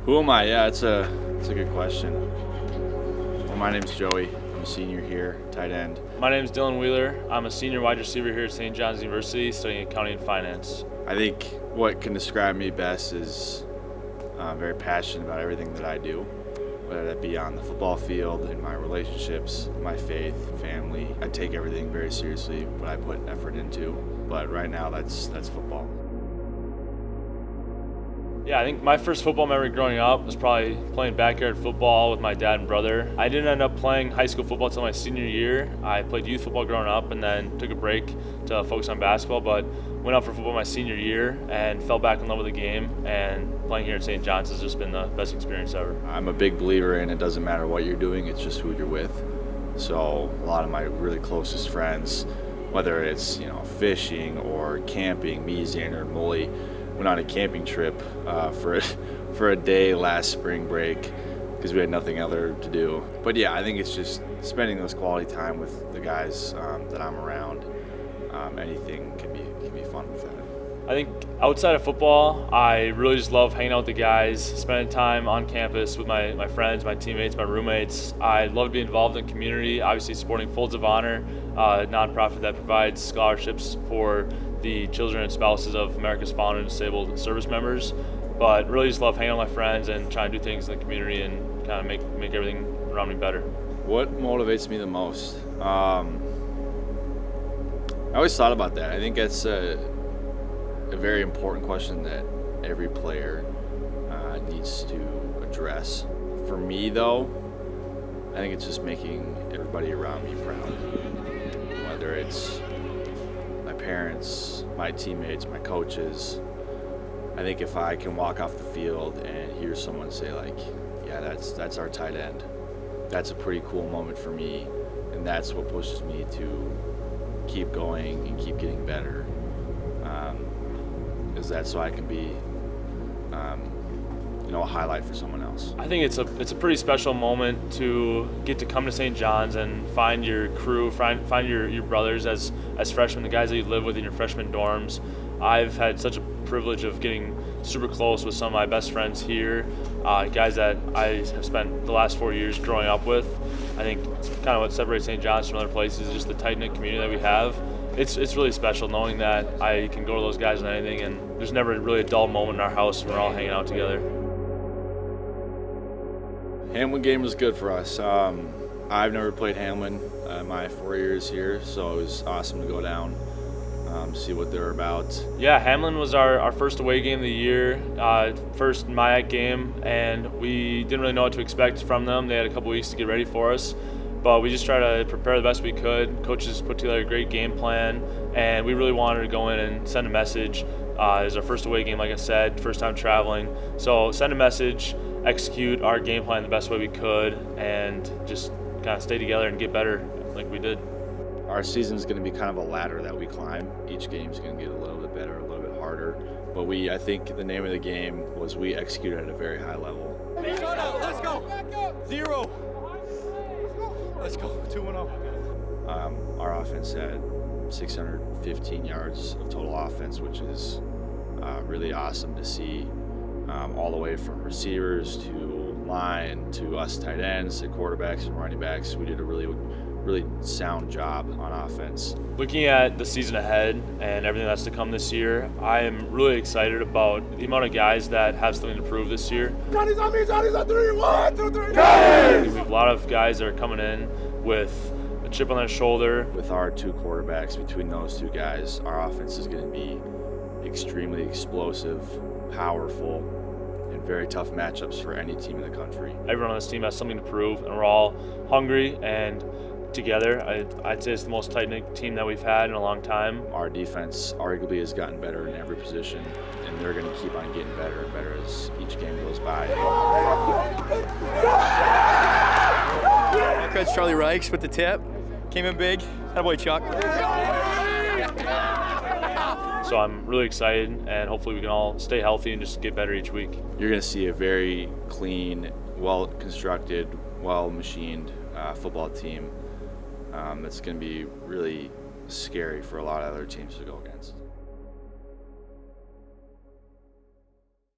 Who am I? Yeah, it's a good question. Well, my name's Joey. I'm a senior here, tight end. My name's Dylan Wheeler. I'm a senior wide receiver here at St. John's University, studying accounting and finance. I think what can describe me best is I'm very passionate about everything that I do, whether that be on the football field, in my relationships, my faith, family. I take everything very seriously, what I put effort into. But right now, that's football. Yeah, I think my first football memory growing up was probably playing backyard football with my dad and brother. I didn't end up playing high school football until my senior year. I played youth football growing up and then took a break to focus on basketball, but went out for football my senior year and fell back in love with the game, and playing here at St. John's has just been the best experience ever. I'm a big believer in it doesn't matter what you're doing, it's just who you're with. So a lot of my really closest friends, whether it's fishing or camping, me, Xander, and Mully, went on a camping trip for a day last spring break because we had nothing other to do. But yeah, I think it's just spending those quality time with the guys that I'm around. Anything can be fun with that. I think outside of football, I really just love hanging out with the guys, spending time on campus with my friends, my teammates, my roommates. I love to be involved in the community, obviously supporting Folds of Honor, a nonprofit that provides scholarships for the children and spouses of America's fallen and disabled service members. But really just love hanging out with my friends and trying to do things in the community and kind of make everything around me better. What motivates me the most? I always thought about that. I think that's a very important question that every player needs to address. For me, though, I think it's just making everybody around me proud. Whether it's my parents, my teammates, my coaches. I think if I can walk off the field and hear someone say yeah, that's our tight end, that's a pretty cool moment for me, and that's what pushes me to keep going and keep getting better. Is that so I can be a highlight for someone else. I think it's a pretty special moment to get to come to St. John's and find your crew, find your brothers as freshmen, the guys that you live with in your freshman dorms. I've had such a privilege of getting super close with some of my best friends here, guys that I have spent the last 4 years growing up with. I think it's kind of what separates St. John's from other places is just the tight-knit community that we have. It's really special knowing that I can go to those guys on anything, and there's never really a dull moment in our house when we're all hanging out together. Hamline game was good for us. I've never played Hamline my 4 years here, so it was awesome to go down, see what they're about. Yeah, Hamline was our first away game of the year, first MIAC game, and we didn't really know what to expect from them. They had a couple weeks to get ready for us, but we just tried to prepare the best we could. Coaches put together a great game plan, and we really wanted to go in and send a message. It was our first away game, like I said, first time traveling. So send a message, execute our game plan the best way we could, and just kind of stay together and get better like we did. Our season's going to be kind of a ladder that we climb. Each game's going to get a little bit better, a little bit harder. But I think the name of the game was we executed at a very high level. Let's go. 0. Let's go. 2-0. Our offense had 615 yards of total offense, which is really awesome to see. All the way from receivers to line to us tight ends to quarterbacks and running backs. We did a really sound job on offense. Looking at the season ahead and everything that's to come this year, I am really excited about the amount of guys that have something to prove this year. Johnny's on me, Johnny's on 3, 1, 2, 3, We have a lot of guys that are coming in with a chip on their shoulder. With our two quarterbacks, between those two guys, our offense is going to be extremely explosive, powerful, and very tough matchups for any team in the country. Everyone on this team has something to prove, and we're all hungry and together. I'd say it's the most tight-knit team that we've had in a long time. Our defense arguably has gotten better in every position, and they're going to keep on getting better and better as each game goes by. Credits Charlie Reichs with the tip. Came in big. Attaboy, Chuck. So I'm really excited, and hopefully we can all stay healthy and just get better each week. You're going to see a very clean, well-constructed, well-machined football team that's going to be really scary for a lot of other teams to go against.